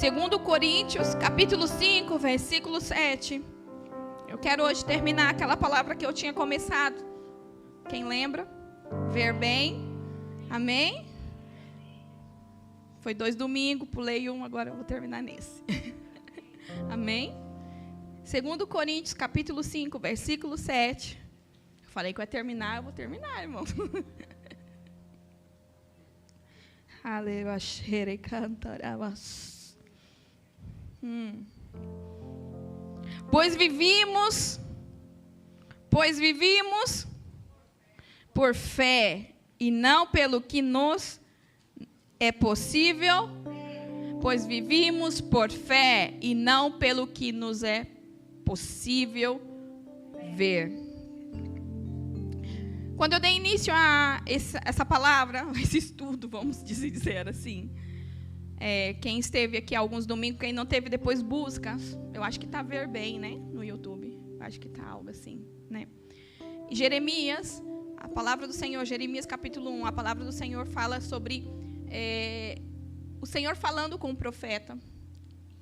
2 Coríntios, capítulo 5, versículo 7. Eu quero hoje terminar aquela palavra que eu tinha começado. Quem lembra? Ver bem. Amém? Foi 2 domingos, pulei um, agora eu vou terminar nesse. Amém? 2 Coríntios, capítulo 5, versículo 7. Eu falei que eu ia terminar, eu vou terminar, irmão. Aleluia. Pois vivimos por fé e não pelo que nos é possível. Pois vivimos por fé e não pelo que nos é possível ver. Quando eu dei início a essa palavra, esse estudo, vamos dizer assim, quem esteve aqui alguns domingos, quem não teve, depois busca. Eu acho que está Ver Bem, né, no YouTube. Acho que está algo assim, né? E Jeremias, a palavra do Senhor, Jeremias capítulo 1, a palavra do Senhor fala sobre o Senhor falando com o profeta.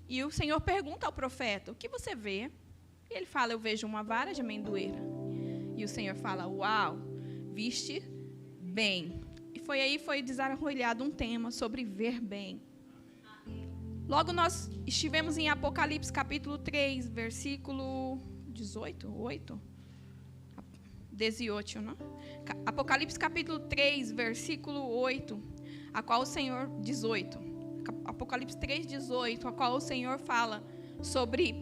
E o Senhor pergunta ao profeta: o que você vê? E ele fala: eu vejo uma vara de amendoeira. E o Senhor fala: uau, viste bem. E foi desarrolhado um tema sobre ver bem. Logo nós estivemos em Apocalipse capítulo 3, versículo 18, 18, não? Apocalipse capítulo 3, versículo 8, a qual o Senhor, 18. Apocalipse 3, 18, a qual o Senhor fala sobre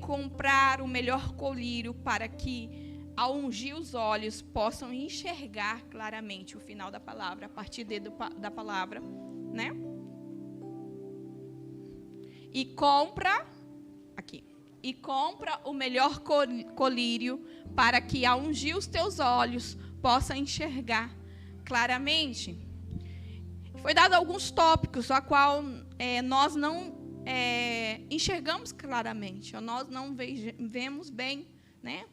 comprar o melhor colírio para que, ao ungir os olhos, possam enxergar claramente o final da palavra, a partir da palavra, né? E compra o melhor colírio para que, ao ungir os teus olhos, possa enxergar claramente. Foi dado alguns tópicos a qual nós não enxergamos claramente, ou nós não vemos bem, né?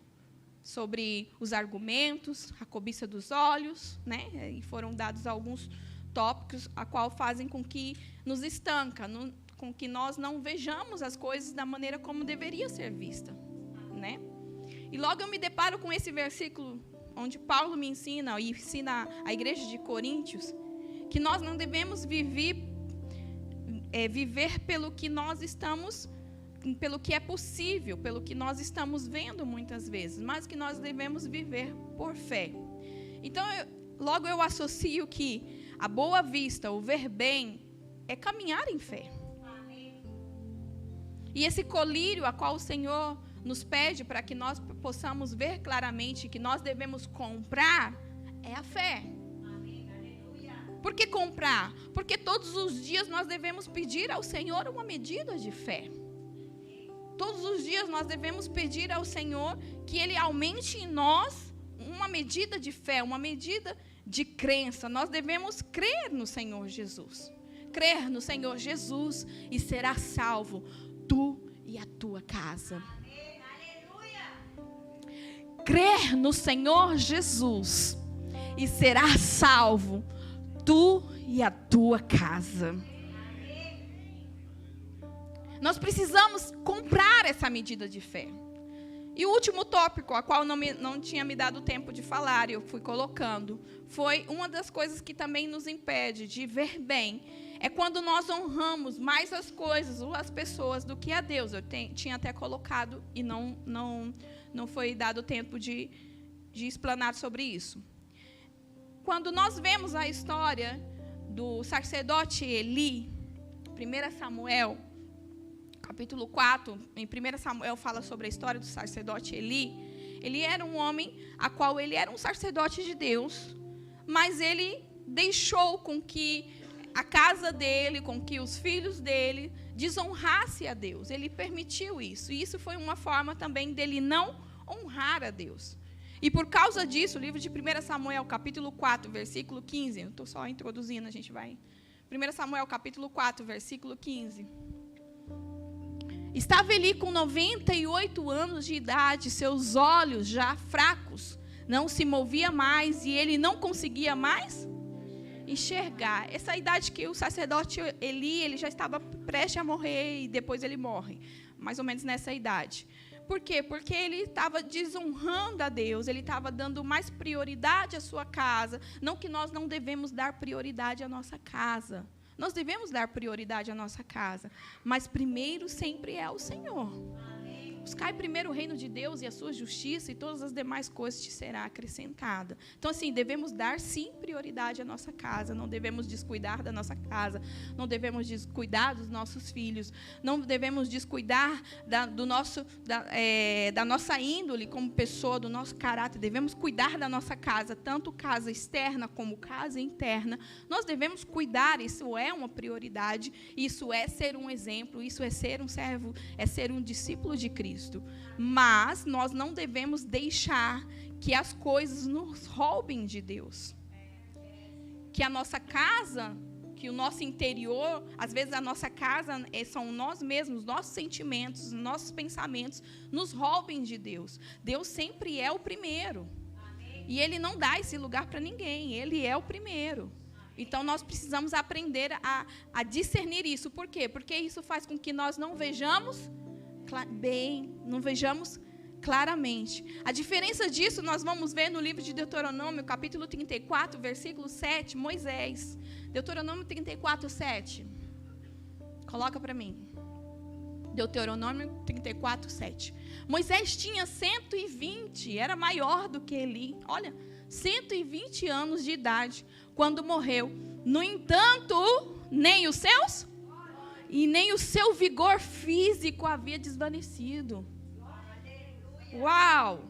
Sobre os argumentos, a cobiça dos olhos, né? E foram dados alguns tópicos a qual fazem com que nos estanca, com que nós não vejamos as coisas da maneira como deveria ser vista, né? E logo eu me deparo com esse versículo onde Paulo me ensina e ensina a igreja de Coríntios que nós não devemos viver pelo que nós estamos, pelo que é possível, pelo que nós estamos vendo muitas vezes, mas que nós devemos viver por fé. Então, logo eu associo que a boa vista, o ver bem, é caminhar em fé. E esse colírio a qual o Senhor nos pede para que nós possamos ver claramente que nós devemos comprar é a fé. Por que comprar? Porque todos os dias nós devemos pedir ao Senhor uma medida de fé. Todos os dias nós devemos pedir ao Senhor que Ele aumente em nós uma medida de fé, uma medida de crença. Nós devemos crer no Senhor Jesus. Crer no Senhor Jesus e será salvo tu e a tua casa. Crer no Senhor Jesus e será salvo tu e a tua casa. Nós precisamos comprar essa medida de fé. E o último tópico, a qual não tinha me dado tempo de falar, eu fui colocando, foi uma das coisas que também nos impede de ver bem. É quando nós honramos mais as coisas ou as pessoas do que a Deus. Eu tinha até colocado e não foi dado tempo de explanar sobre isso. Quando nós vemos a história do sacerdote Eli, 1 Samuel, capítulo 4, em 1 Samuel fala sobre a história do sacerdote Eli. Ele era um homem a qual ele era um sacerdote de Deus, mas ele deixou com que a casa dele, com que os filhos dele desonrasse a Deus. Ele permitiu isso. E isso foi uma forma também dele não honrar a Deus. E por causa disso, o livro de 1 Samuel, capítulo 4, versículo 15. Eu estou só introduzindo, a gente vai. 1 Samuel, capítulo 4, versículo 15. Estava Eli com 98 anos de idade, seus olhos já fracos, não se movia mais e ele não conseguia mais enxergar. Essa idade que o sacerdote Eli, ele já estava prestes a morrer e depois ele morre. Mais ou menos nessa idade. Por quê? Porque ele estava desonrando a Deus, ele estava dando mais prioridade à sua casa. Não que nós não devemos dar prioridade à nossa casa. Nós devemos dar prioridade à nossa casa. Mas primeiro sempre é o Senhor. Buscai primeiro o reino de Deus e a sua justiça, e todas as demais coisas te será acrescentada. Então, assim, devemos dar, sim, prioridade à nossa casa. Não devemos descuidar da nossa casa. Não devemos descuidar dos nossos filhos. Não devemos descuidar da nossa índole como pessoa, do nosso caráter. Devemos cuidar da nossa casa, tanto casa externa como casa interna. Nós devemos cuidar, isso é uma prioridade. Isso é ser um exemplo, isso é ser um servo, é ser um discípulo de Cristo. Mas nós não devemos deixar que as coisas nos roubem de Deus. Que a nossa casa, que o nosso interior, às vezes a nossa casa são nós mesmos, nossos sentimentos, nossos pensamentos, nos roubem de Deus. Deus sempre é o primeiro. E Ele não dá esse lugar para ninguém, Ele é o primeiro. Então, nós precisamos aprender a discernir isso. Por quê? Porque isso faz com que nós não vejamos não vejamos claramente. A diferença disso nós vamos ver no livro de Deuteronômio, capítulo 34, versículo 7, Moisés. Deuteronômio 34, 7. Coloca para mim. Deuteronômio 34, 7. Moisés tinha 120, era maior do que Eli. Olha, 120 anos de idade quando morreu. No entanto, nem os seus e nem o seu vigor físico havia desvanecido. Uau!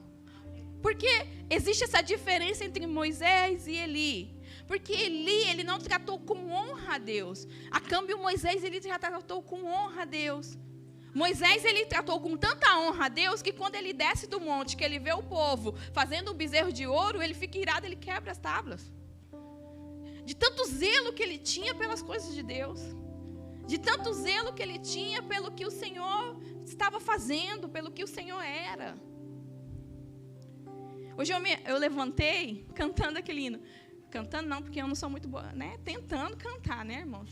Porque existe essa diferença entre Moisés e Eli. Porque Eli, ele não tratou com honra a Deus. A câmbio, Moisés, ele já tratou com honra a Deus. Moisés, ele tratou com tanta honra a Deus que quando ele desce do monte, que ele vê o povo fazendo um bezerro de ouro, ele fica irado, ele quebra as tábuas. De tanto zelo que ele tinha pelas coisas de Deus. De tanto zelo que ele tinha pelo que o Senhor estava fazendo, pelo que o Senhor era. Hoje eu levantei cantando aquele hino. Cantando não, porque eu não sou muito boa, né? Tentando cantar, né, irmãos?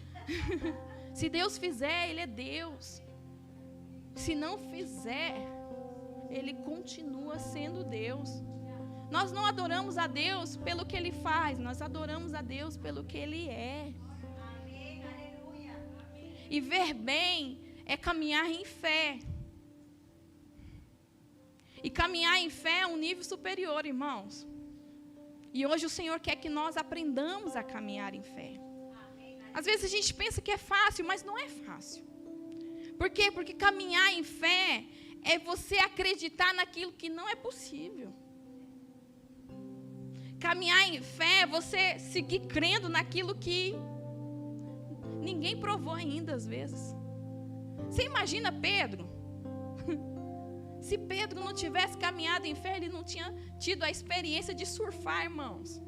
Se Deus fizer, Ele é Deus. Se não fizer, Ele continua sendo Deus. Nós não adoramos a Deus pelo que Ele faz, nós adoramos a Deus pelo que Ele é. E ver bem é caminhar em fé. E caminhar em fé é um nível superior, irmãos. E hoje o Senhor quer que nós aprendamos a caminhar em fé. Às vezes a gente pensa que é fácil, mas não é fácil. Por quê? Porque caminhar em fé é você acreditar naquilo que não é possível. Caminhar em fé é você seguir crendo naquilo que ninguém provou ainda, às vezes. Você imagina Pedro? Se Pedro não tivesse caminhado em fé, ele não tinha tido a experiência de surfar, irmãos.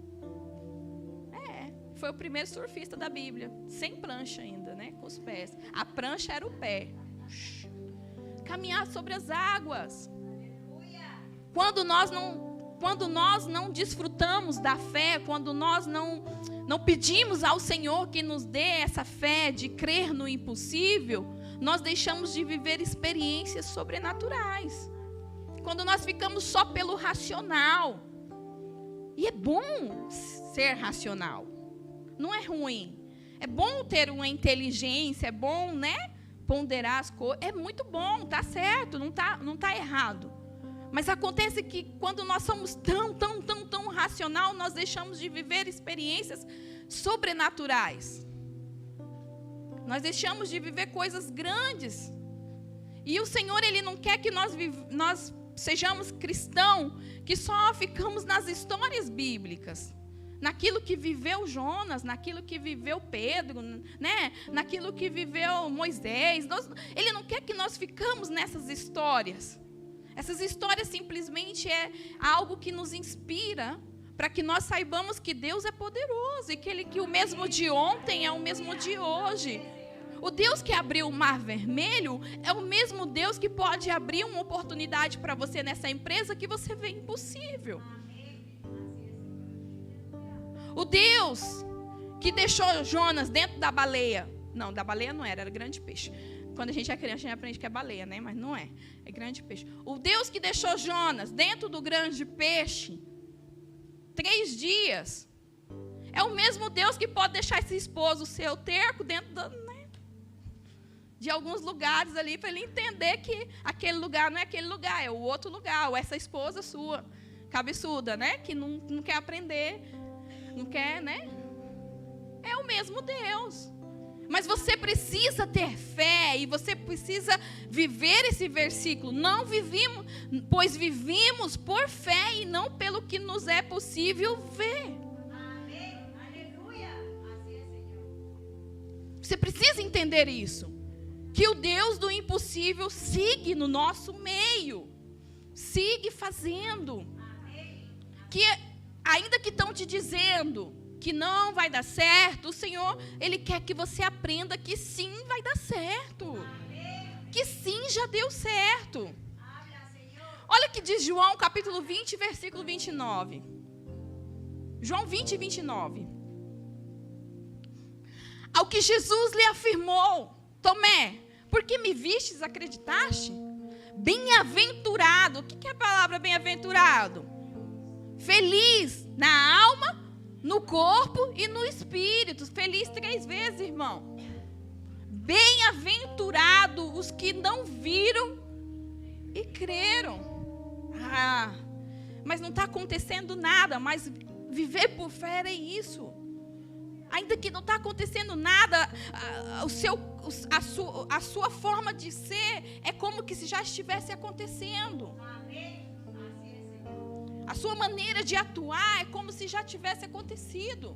Foi o primeiro surfista da Bíblia. Sem prancha ainda, né? Com os pés. A prancha era o pé. Caminhar sobre as águas. Quando nós não desfrutamos da fé, quando nós não pedimos ao Senhor que nos dê essa fé de crer no impossível, nós deixamos de viver experiências sobrenaturais. Quando nós ficamos só pelo racional. E é bom ser racional. Não é ruim. É bom ter uma inteligência, é bom, né? Ponderar as coisas. É muito bom, tá certo, não tá errado. Mas acontece que quando nós somos tão racional, nós deixamos de viver experiências sobrenaturais. Nós deixamos de viver coisas grandes. E o Senhor, Ele não quer que nós sejamos cristãos que só ficamos nas histórias bíblicas. Naquilo que viveu Jonas, naquilo que viveu Pedro, né? Naquilo que viveu Moisés. Ele não quer que nós ficamos nessas histórias. Essas histórias simplesmente é algo que nos inspira para que nós saibamos que Deus é poderoso e que o mesmo de ontem é o mesmo de hoje. O Deus que abriu o Mar Vermelho é o mesmo Deus que pode abrir uma oportunidade para você nessa empresa que você vê impossível. O Deus que deixou Jonas dentro da baleia. Não, da baleia não era grande peixe. Quando a gente é criança, a gente aprende que é baleia, né? Mas não é. É grande peixe. O Deus que deixou Jonas dentro do grande peixe 3 dias, é o mesmo Deus que pode deixar esse esposo seu terco dentro de alguns lugares ali, para ele entender que aquele lugar não é aquele lugar, é o outro lugar, ou essa esposa sua, cabeçuda, né? Que não quer aprender, não quer, né? É o mesmo Deus. Mas você precisa ter fé e você precisa viver esse versículo. Não vivimos, pois vivimos por fé e não pelo que nos é possível ver. Amém. Aleluia. Assim é, Senhor. Você precisa entender isso. Que o Deus do impossível siga no nosso meio. Siga fazendo. Amém. Que ainda que estão te dizendo que não vai dar certo, o Senhor, Ele quer que você aprenda que sim vai dar certo. Que sim já deu certo. Olha o que diz João capítulo 20, versículo 29. João 20, 29. Ao que Jesus lhe afirmou: Tomé, porque me vistes, acreditaste? Bem-aventurado. O que é a palavra bem-aventurado? Feliz na alma, no corpo e no espírito. Feliz 3 vezes, irmão. Bem-aventurado os que não viram e creram. Mas não está acontecendo nada. Mas viver por fé é isso. Ainda que não está acontecendo nada, a sua forma de ser é como que se já estivesse acontecendo. A sua maneira de atuar é como se já tivesse acontecido.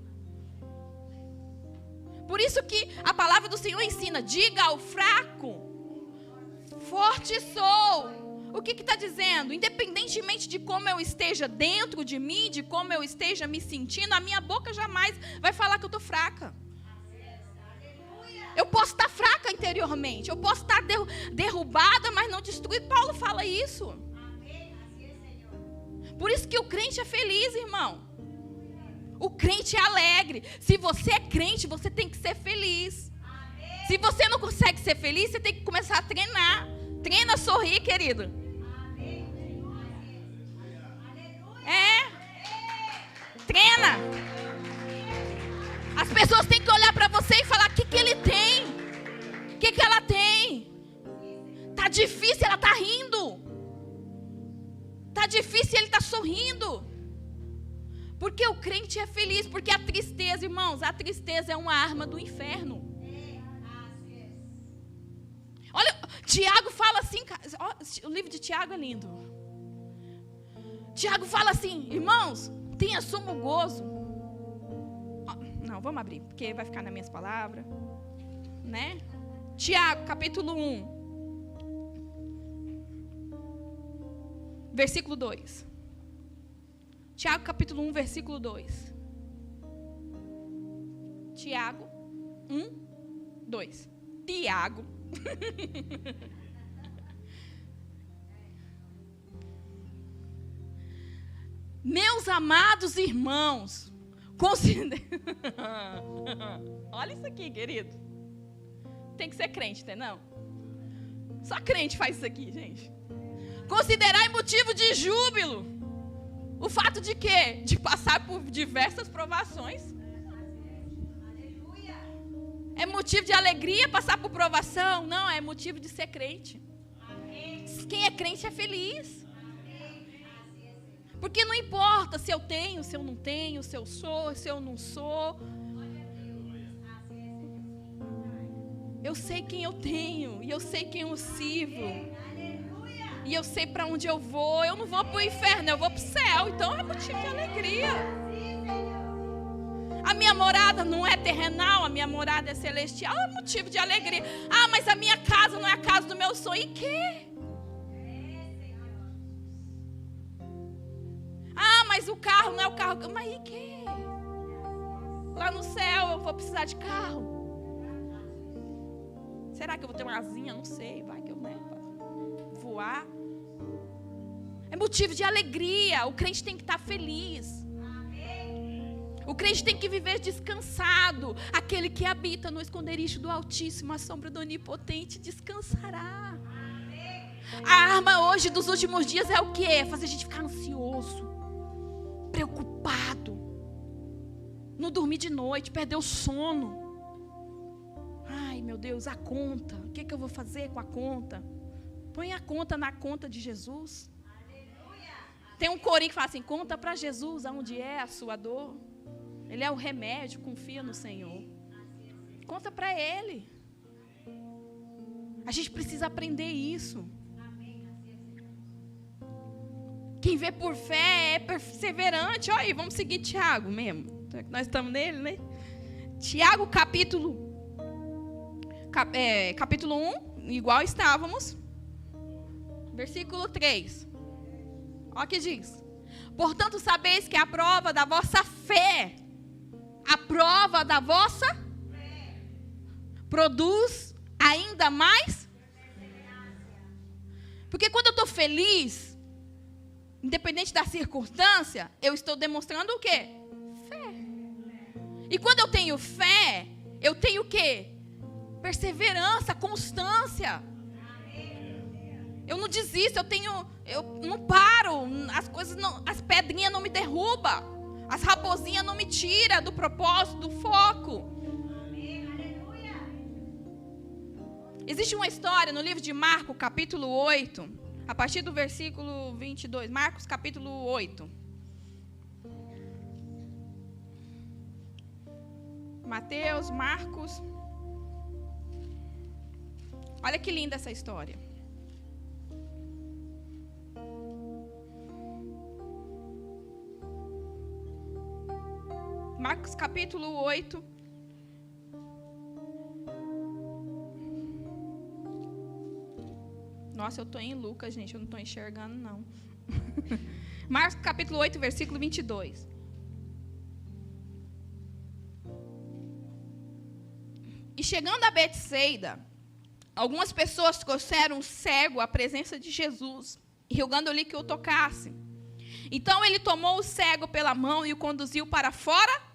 Por isso que a palavra do Senhor ensina: diga ao fraco, forte sou. O que está dizendo? Independentemente de como eu esteja dentro de mim, de como eu esteja me sentindo, a minha boca jamais vai falar que eu estou fraca. Eu posso estar fraca interiormente, eu posso estar derrubada, mas não destruída. Paulo fala isso. Por isso que o crente é feliz, irmão. O crente é alegre. Se você é crente, você tem que ser feliz. Se você não consegue ser feliz, você tem que começar a treinar. Treina a sorrir, querido. Treina. As pessoas têm que olhar para você e falar: o que ele tem? O que ela tem? Tá difícil, ela tá rindo. Tá difícil, ele tá sorrindo. Porque o crente é feliz. Porque a tristeza, irmãos, a tristeza é uma arma do inferno. Olha, Tiago fala assim, o livro de Tiago é lindo. Tiago fala assim: irmãos, tenha sumo gozo. Não, vamos abrir, porque vai ficar nas minhas palavras, né? Tiago, capítulo 1. Versículo 2. Tiago, capítulo 1, versículo 2. Tiago 1, 2. Tiago. Meus amados irmãos, olha isso aqui, querido. Tem que ser crente, não? Só crente faz isso aqui, gente. Considerai motivo de júbilo o fato de quê? De passar por diversas provações. É motivo de alegria passar por provação? Não, é motivo de ser crente. Quem é crente é feliz. Porque não importa se eu tenho, se eu não tenho, se eu sou, se eu não sou. Eu sei quem eu tenho e eu sei quem eu sirvo. E eu sei para onde eu vou. Eu não vou para o inferno, eu vou para o céu. Então é motivo de alegria. A minha morada não é terrenal, a minha morada é celestial. É motivo de alegria. Ah, mas a minha casa não é a casa do meu sonho. E quê? Ah, mas o carro não é o carro. Mas e quê? Lá no céu eu vou precisar de carro. Será que eu vou ter uma asinha? Não sei. Vai que eu, voar. É motivo de alegria. O crente tem que estar feliz. O crente tem que viver descansado. Aquele que habita no esconderijo do Altíssimo, a sombra do Onipotente, descansará. A arma hoje dos últimos dias é o quê? É fazer a gente ficar ansioso, preocupado, não dormir de noite, perder o sono. Ai, meu Deus, a conta. O que eu vou fazer com a conta? Põe a conta na conta de Jesus. Tem um corinho que fala assim: conta para Jesus aonde é a sua dor. Ele é o remédio, confia no Senhor. Conta para Ele. A gente precisa aprender isso. Quem vê por fé é perseverante. Olha aí, vamos seguir Tiago mesmo. Nós estamos nele, né? Tiago, capítulo 1, igual estávamos. Versículo 3. Olha o que diz. Portanto, sabeis que a prova da vossa fé, produz ainda mais. Porque quando eu estou feliz, independente da circunstância, eu estou demonstrando o quê? Fé. E quando eu tenho fé, eu tenho o quê? Perseverança, constância. Eu não desisto, eu não paro, as pedrinhas não me derrubam, as raposinhas não me tiram do propósito, do foco. Existe uma história no livro de Marcos, capítulo 8, a partir do versículo 22, Marcos, capítulo 8. Mateus, Marcos. Olha que linda essa história. Marcos capítulo 8. Nossa, eu estou em Lucas, gente, eu não estou enxergando, não. Marcos capítulo 8, versículo 22. E chegando a Betsaida, algumas pessoas trouxeram um cego à presença de Jesus, e rogando-lhe que o tocasse. Então ele tomou o cego pela mão e o conduziu para fora,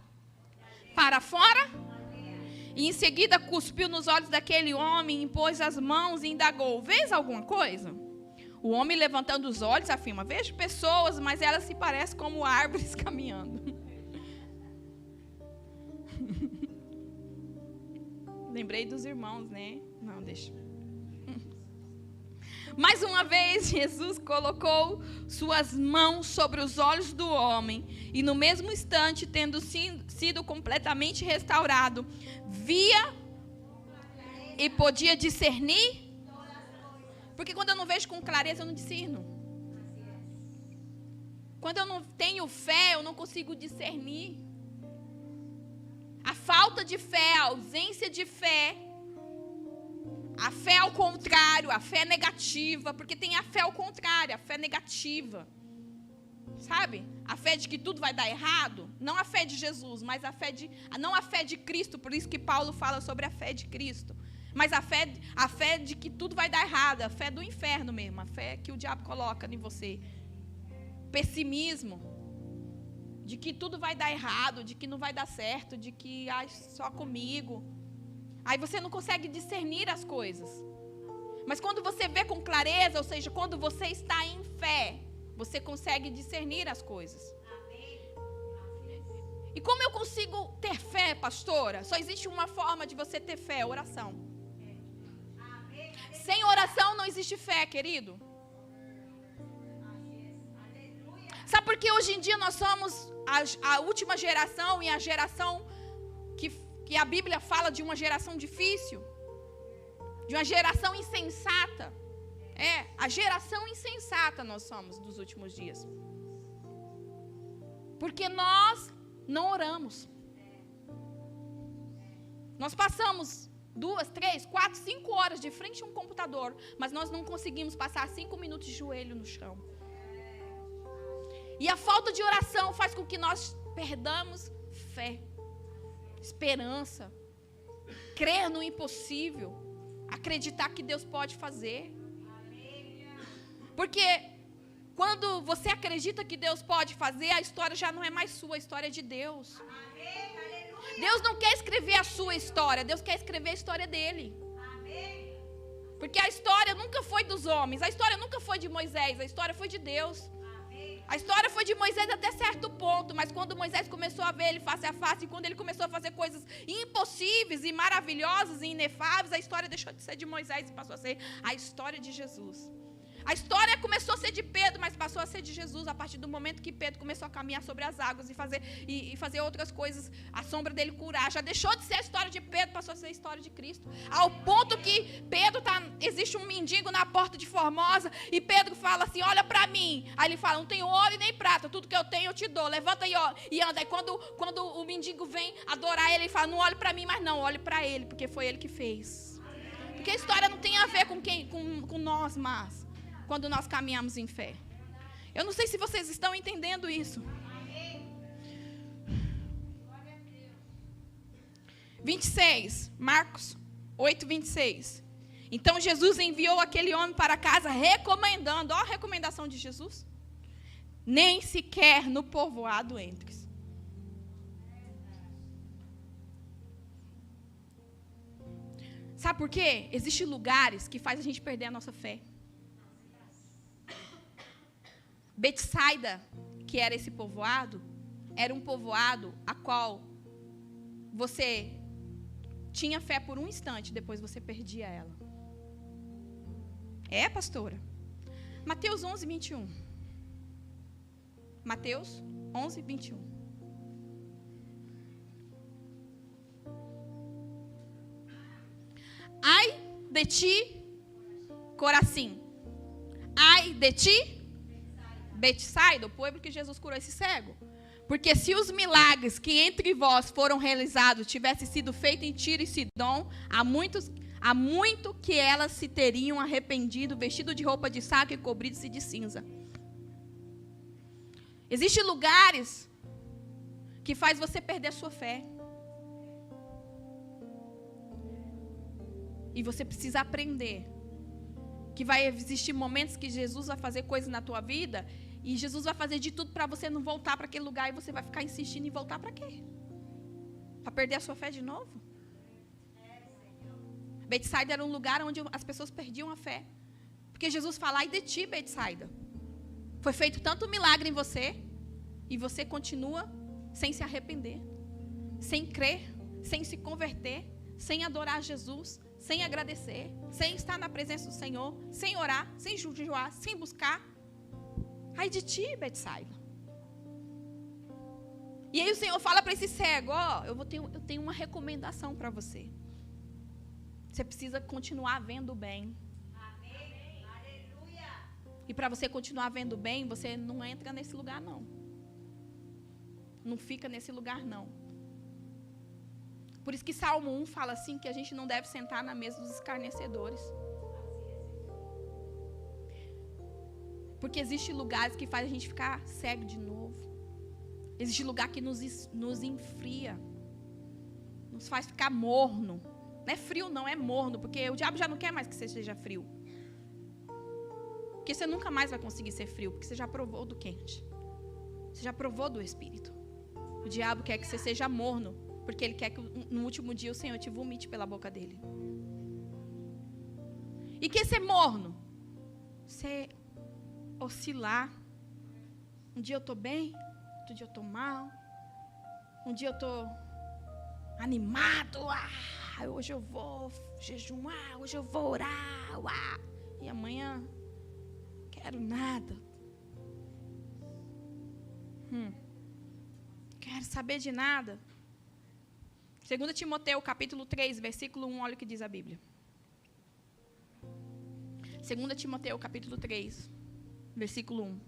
e em seguida cuspiu nos olhos daquele homem, impôs as mãos e indagou: vês alguma coisa? O homem, levantando os olhos, afirma: vejo pessoas, mas elas se parecem como árvores caminhando. Lembrei dos irmãos, né? Não, deixa. Mais uma vez, Jesus colocou suas mãos sobre os olhos do homem, e no mesmo instante, tendo sido completamente restaurado, via e podia discernir. Porque quando eu não vejo com clareza, eu não discerno. Quando eu não tenho fé, eu não consigo discernir. A falta de fé, a ausência de fé, a fé ao contrário, a fé negativa, porque tem a fé ao contrário, a fé negativa. Sabe? A fé de que tudo vai dar errado, não a fé de Jesus, mas não a fé de Cristo, por isso que Paulo fala sobre a fé de Cristo. Mas a fé de que tudo vai dar errado, a fé do inferno mesmo, a fé que o diabo coloca em você. Pessimismo, de que tudo vai dar errado, de que não vai dar certo, de que só comigo. Aí você não consegue discernir as coisas. Mas quando você vê com clareza, ou seja, quando você está em fé, você consegue discernir as coisas. E como eu consigo ter fé, pastora? Só existe uma forma de você ter fé: oração. Sem oração não existe fé, querido. Sabe por que hoje em dia nós somos a última geração e a geração que a Bíblia fala de uma geração difícil? De uma geração insensata. A geração insensata nós somos dos últimos dias. Porque nós não oramos. Nós passamos 2, 3, 4, 5 horas de frente a um computador, mas nós não conseguimos passar 5 minutos de joelho no chão. E a falta de oração faz com que nós perdamos fé, esperança, crer no impossível, acreditar que Deus pode fazer. Porque Quando você acredita que Deus pode fazer, a história já não é mais sua, a história é de Deus. Deus não quer escrever a sua história, Deus quer escrever a história dele. Porque a história nunca foi dos homens, a história nunca foi de Moisés, a história foi de Deus. A história foi de Moisés até certo ponto, mas quando Moisés começou a ver ele face a face, e quando ele começou a fazer coisas impossíveis e maravilhosas e inefáveis, a história deixou de ser de Moisés e passou a ser a história de Jesus. A história começou a ser de Pedro, mas passou a ser de Jesus a partir do momento que Pedro começou a caminhar sobre as águas e fazer outras coisas, a sombra dele curar. Já deixou de ser a história de Pedro, passou a ser a história de Cristo. Ao ponto que Pedro existe um mendigo na porta de Formosa e Pedro fala assim, olha para mim. Aí ele fala, não tenho ouro e nem prata, tudo que eu tenho eu te dou. Levanta aí e anda. Aí quando o mendigo vem adorar ele, ele fala, não olhe para mim, mas não, olhe para ele, porque foi ele que fez. Porque a história não tem a ver com nós, mas quando nós caminhamos em fé. Eu não sei se vocês estão entendendo isso. 26, Marcos 8, 26. Então Jesus enviou aquele homem para casa recomendando, ó a recomendação de Jesus, nem sequer no povoado entres. Sabe por quê? Existem lugares que fazem a gente perder a nossa fé. Betsaida, que era esse povoado, era um povoado a qual você tinha fé por um instante, depois você perdia ela. É, pastora? Mateus 11, 21. Mateus 11, 21. Ai de ti, Corazim. Ai de ti, Betsaida, o povo que Jesus curou esse cego. Porque se os milagres que entre vós foram realizados tivessem sido feitos em Tiro e Sidom, há muito que elas se teriam arrependido, vestido de roupa de saco e cobrido-se de cinza. Existem lugares que faz você perder a sua fé. E você precisa aprender que vai existir momentos que Jesus vai fazer coisas na tua vida e Jesus vai fazer de tudo para você não voltar para aquele lugar e você vai ficar insistindo em voltar para quê? Para perder a sua fé de novo? Betsaida era um lugar onde as pessoas perdiam a fé. Porque Jesus fala, ai de ti, Betsaida. Foi feito tanto milagre em você e você continua sem se arrepender, sem crer, sem se converter, sem adorar Jesus, sem agradecer, sem estar na presença do Senhor, sem orar, sem jejuar, sem buscar. Ai de ti, Betsaida. E aí o Senhor fala para esse cego, ó, eu tenho uma recomendação para você. Você precisa continuar vendo bem. Amém. Aleluia. E para você continuar vendo bem, você não entra nesse lugar, não. Não fica nesse lugar, não. Por isso que Salmo 1 fala assim, que a gente não deve sentar na mesa dos escarnecedores. Porque existem lugares que fazem a gente ficar cego de novo. Existe lugar que nos enfria. Nos faz ficar morno. Não é frio não, é morno. Porque o diabo já não quer mais que você seja frio. Porque você nunca mais vai conseguir ser frio. Porque você já provou do quente. Você já provou do Espírito. O diabo quer que você seja morno. Porque ele quer que no último dia o Senhor te vomite pela boca dele. E que ser morno? Você oscilar. Um dia eu estou bem, outro dia eu estou mal. Um dia eu estou animado. Hoje eu vou jejuar, hoje eu vou orar. E amanhã quero nada. Quero saber de nada. 2 Timoteu, capítulo 3, versículo 1, olha o que diz a Bíblia. 2 Timoteu, capítulo 3, versículo 1.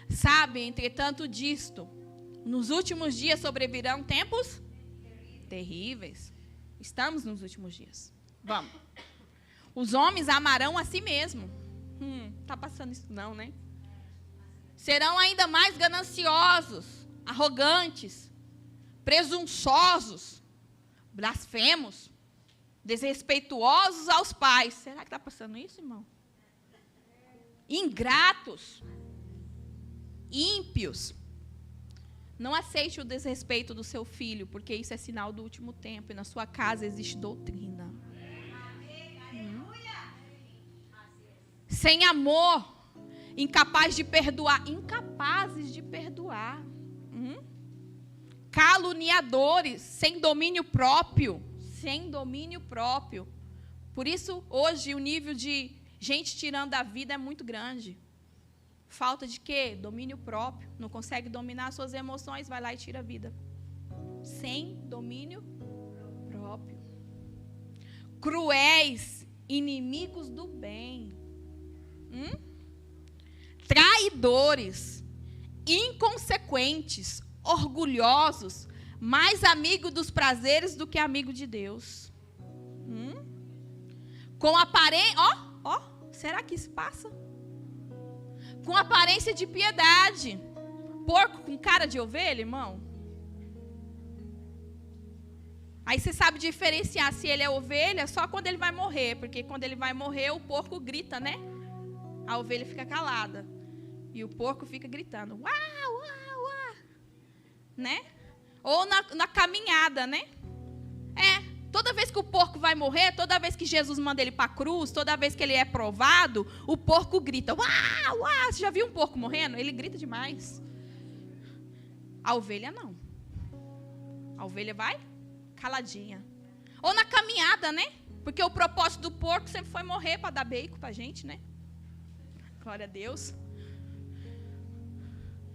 Sabe, entretanto disto, nos últimos dias sobrevirão tempos terríveis. Estamos nos últimos dias. Vamos. Os homens amarão a si mesmo. Tá passando isso não, né? Serão ainda mais gananciosos, arrogantes, presunçosos, blasfemos, desrespeituosos aos pais. Será que está passando isso, irmão? ingratos, ímpios. Não aceite o desrespeito do seu filho, porque isso é sinal do último tempo. E na sua casa existe doutrina. Sem amor, incapaz de perdoar. Incapazes de perdoar. Caluniadores, sem domínio próprio. Sem domínio próprio. Por isso, hoje, o nível de gente tirando a vida é muito grande. Falta de quê? Domínio próprio. Não consegue dominar suas emoções, vai lá e tira a vida. Sem domínio próprio. Cruéis, inimigos do bem. Traidores, inconsequentes, orgulhosos, mais amigo dos prazeres do que amigo de Deus. Com aparência... será que isso passa? Com aparência de piedade. Porco com cara de ovelha, irmão? Aí você sabe diferenciar se ele é ovelha só quando ele vai morrer. Porque quando ele vai morrer, o porco grita, né? A ovelha fica calada. E o porco fica gritando. Uau, uau, uau. Né? Ou na caminhada, né? Toda vez que o porco vai morrer, toda vez que Jesus manda ele para a cruz, toda vez que ele é provado, o porco grita. Uau, uau. Você já viu um porco morrendo? Ele grita demais. A ovelha não. A ovelha vai caladinha. Ou na caminhada, né? Porque o propósito do porco sempre foi morrer para dar bacon para a gente, né? Glória a Deus.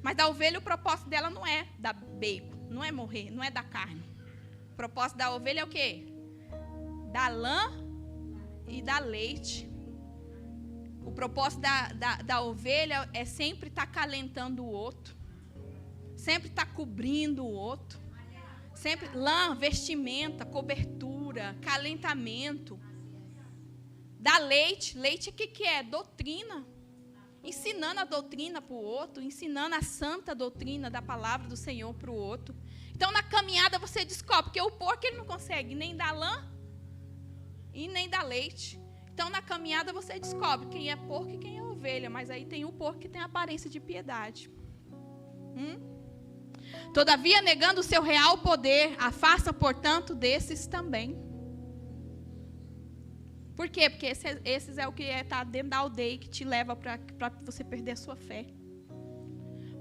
Mas da ovelha, o propósito dela não é dar bacon, não é morrer, não é dar carne. O propósito da ovelha é o quê? Da lã e da leite. O propósito da ovelha é sempre estar acalentando o outro. Sempre estar cobrindo o outro. Sempre lã, vestimenta, cobertura, calentamento. Da leite. Leite o que é? Doutrina. Ensinando a doutrina para o outro. Ensinando a santa doutrina da palavra do Senhor para o outro. Então, na caminhada, você descobre. Porque o porco ele não consegue nem dar lã e nem dar leite. Então, na caminhada, você descobre quem é porco e quem é ovelha. Mas aí tem o porco que tem aparência de piedade. Todavia, negando o seu real poder, afasta, portanto, desses também. Por quê? Porque esses é o que está dentro da aldeia que te leva para você perder a sua fé.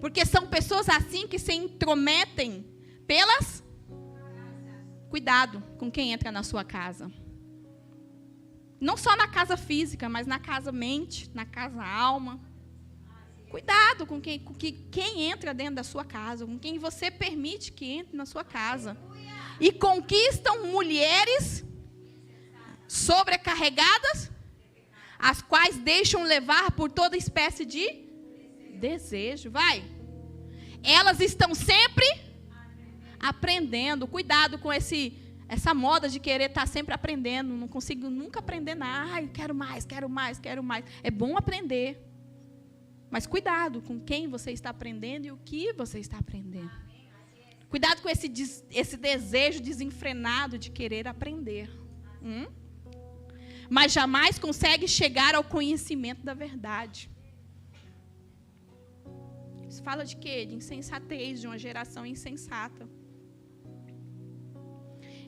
Porque são pessoas assim que se intrometem pelas... Cuidado com quem entra na sua casa. Não só na casa física, mas na casa mente, na casa alma. Cuidado com quem entra dentro da sua casa, com quem você permite que entre na sua casa. E conquistam mulheres sobrecarregadas, as quais deixam levar por toda espécie de desejo. Vai. Elas estão sempre aprendendo. Cuidado com essa moda de querer estar sempre aprendendo. Não consigo nunca aprender nada. Ai, quero mais, quero mais, quero mais. É bom aprender. Mas cuidado com quem você está aprendendo e o que você está aprendendo. Cuidado com esse desejo desenfrenado de querer aprender. Mas jamais consegue chegar ao conhecimento da verdade. Isso fala de quê? De insensatez, de uma geração insensata.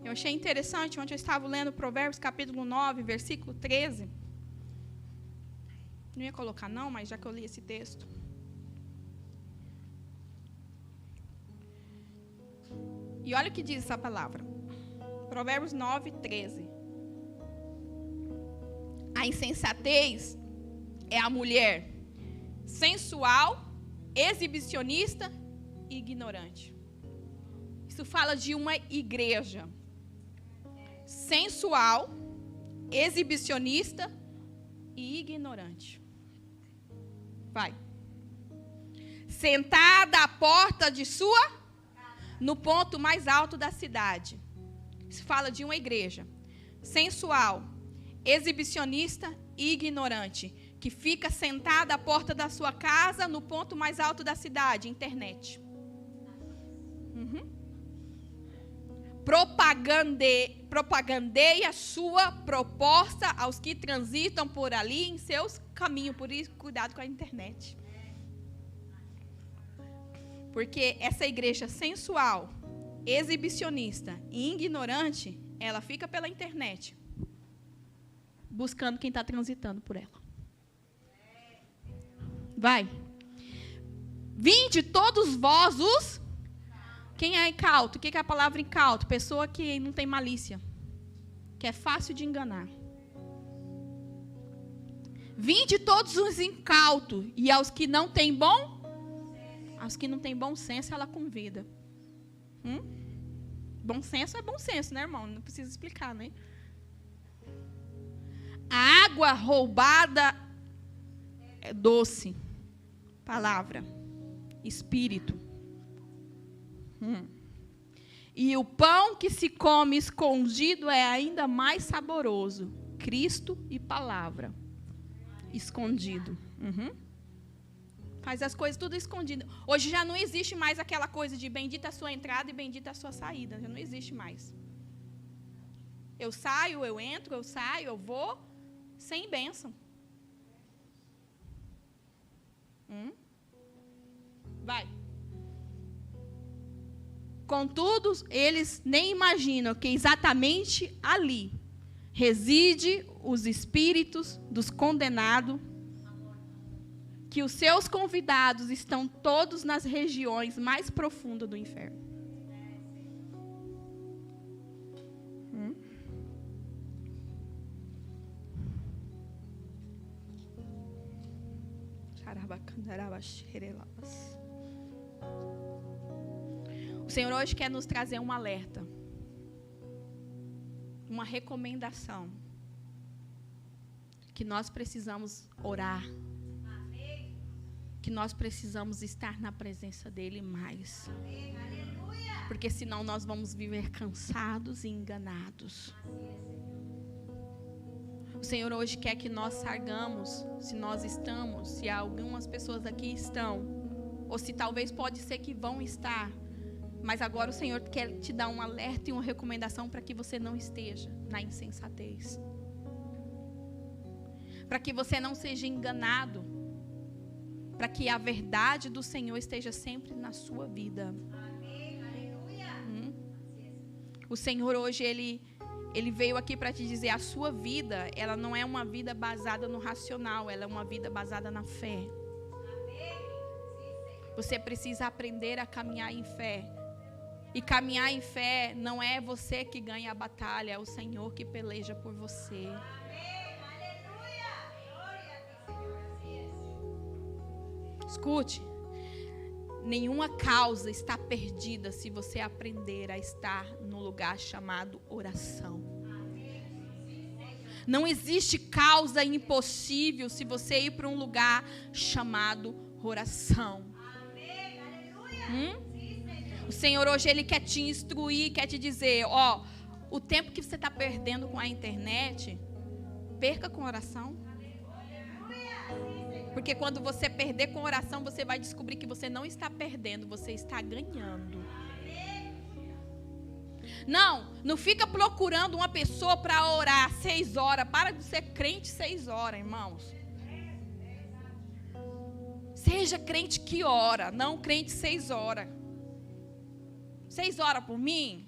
Eu achei interessante, ontem eu estava lendo Provérbios capítulo 9, versículo 13. Não ia colocar não, mas já que eu li esse texto. E olha o que diz essa palavra. Provérbios 9, 13. A insensatez é a mulher sensual, exibicionista e ignorante. Isso fala de uma igreja sensual, exibicionista e ignorante. Vai. Sentada à porta de sua, no ponto mais alto da cidade. Isso fala de uma igreja sensual, exibicionista e ignorante, que fica sentada à porta da sua casa, no ponto mais alto da cidade, internet. propagandeie a sua proposta aos que transitam por ali em seus caminhos. Por isso, cuidado com a internet. Porque essa igreja sensual, exibicionista e ignorante, ela fica pela internet, buscando quem está transitando por ela. Vai. Vinde todos vós os... Quem é incauto? O que é a palavra incauto? Pessoa que não tem malícia, que é fácil de enganar. Vinde todos os incautos, e aos que não têm bom senso, ela convida. Bom senso é bom senso, né, irmão? Não precisa explicar, né? A água roubada é doce. Palavra. Espírito. E o pão que se come escondido é ainda mais saboroso. Cristo e palavra. Escondido. Faz as coisas tudo escondido. Hoje já não existe mais aquela coisa de bendita a sua entrada e bendita a sua saída. Já não existe mais. Eu saio, eu entro, eu saio, eu vou, sem bênção. Vai. Contudo, eles nem imaginam que exatamente ali reside os espíritos dos condenados, que os seus convidados estão todos nas regiões mais profundas do inferno. O Senhor hoje quer nos trazer um alerta, uma recomendação, que nós precisamos orar, que nós precisamos estar na presença dEle mais, porque senão nós vamos viver cansados e enganados. O Senhor hoje quer que nós sargamos, se nós estamos, se algumas pessoas aqui estão, ou se talvez pode ser que vão estar, mas agora o Senhor quer te dar um alerta e uma recomendação para que você não esteja na insensatez, para que você não seja enganado, para que a verdade do Senhor esteja sempre na sua vida. O Senhor hoje, Ele veio aqui para te dizer, a sua vida, ela não é uma vida baseada no racional, ela é uma vida baseada na fé. Você precisa aprender a caminhar em fé. E caminhar em fé não é você que ganha a batalha, é o Senhor que peleja por você. Escute, nenhuma causa está perdida se você aprender a estar no lugar chamado oração. Não existe causa impossível se você ir para um lugar chamado oração. O Senhor hoje, Ele quer te instruir, quer te dizer, ó, o tempo que você está perdendo com a internet, perca com oração. Porque quando você perder com oração, você vai descobrir que você não está perdendo, você está ganhando. Não fica procurando uma pessoa para orar 6 horas. Para de ser crente 6 horas, irmãos. Seja crente que ora, não crente 6 horas. 6 horas por mim,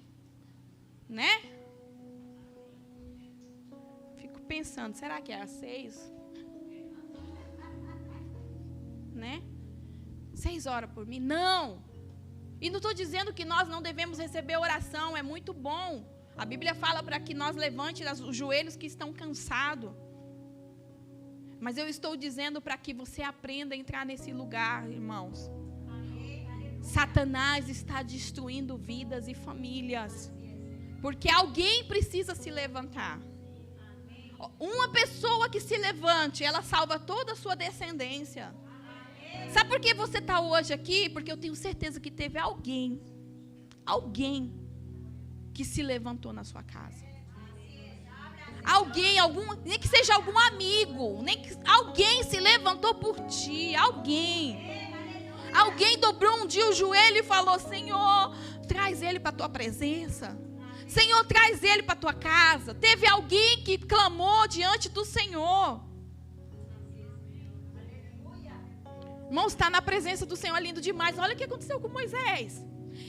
né? Fico pensando, será que é às 6? Né? 6 horas por mim? Não. E não estou dizendo que nós não devemos receber oração, é muito bom. A Bíblia fala para que nós levante os joelhos que estão cansados. Mas eu estou dizendo para que você aprenda a entrar nesse lugar, irmãos. Satanás está destruindo vidas e famílias. Porque alguém precisa se levantar. Uma pessoa que se levante, ela salva toda a sua descendência. Sabe por que você está hoje aqui? Porque eu tenho certeza que teve alguém que se levantou na sua casa. Alguém, nem que seja algum amigo, alguém se levantou por ti, Alguém dobrou um dia o joelho e falou, Senhor, traz ele para a tua presença. Senhor, traz ele para a tua casa. Teve alguém que clamou diante do Senhor. Irmãos, estar na presença do Senhor é lindo demais. Olha o que aconteceu com Moisés.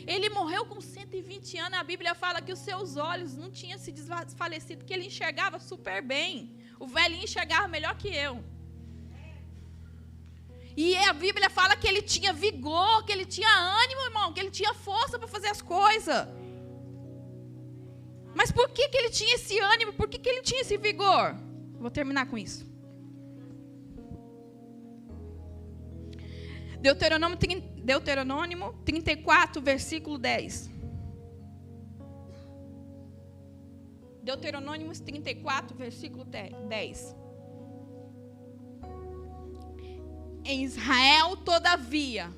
Ele morreu com 120 anos. A Bíblia fala que os seus olhos não tinham se desfalecido, que ele enxergava super bem. O velhinho enxergava melhor que eu. E a Bíblia fala que ele tinha vigor, que ele tinha ânimo, irmão, que ele tinha força para fazer as coisas. Mas por que ele tinha esse ânimo? Por que ele tinha esse vigor? Vou terminar com isso. Deuteronômio 34, versículo 10. Deuteronômio 34, versículo 10. Em Israel, todavia,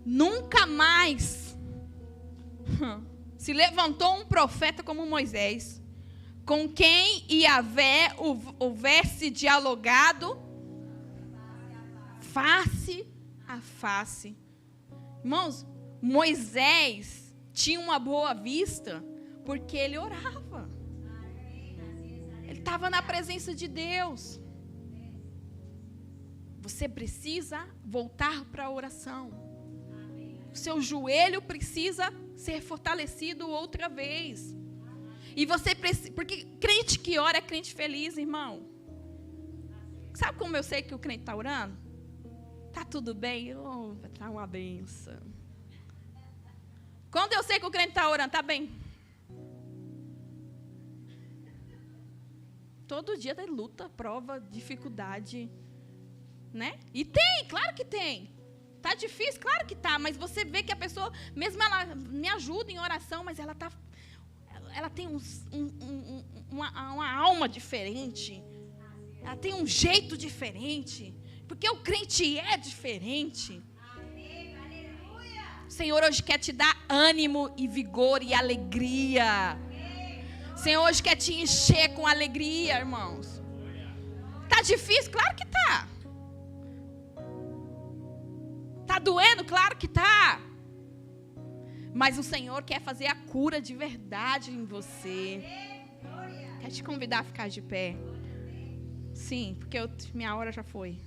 nunca mais se levantou um profeta como Moisés, com quem Yahvé houvesse dialogado face a face. Irmãos, Moisés tinha uma boa vista porque ele orava. Ele estava na presença de Deus. Você precisa voltar para a oração. O seu joelho precisa ser fortalecido outra vez. E você precisa, porque crente que ora é crente feliz, irmão. Sabe como eu sei que o crente está orando? Tá tudo bem? Tá uma benção. Quando eu sei que o crente está orando, tá bem. Todo dia tem luta, prova, dificuldade, né? E tem, claro que tem. Tá difícil, claro que tá, mas você vê que a pessoa, mesmo ela me ajuda em oração, mas ela tem uma alma diferente. Ela tem um jeito diferente. Porque o crente é diferente. O Senhor hoje quer te dar ânimo e vigor e alegria. O Senhor hoje quer te encher com alegria, irmãos. Tá difícil? Claro que tá. Tá doendo? Claro que tá. Mas o Senhor quer fazer a cura de verdade em você. Quer te convidar a ficar de pé. Sim, porque minha hora já foi.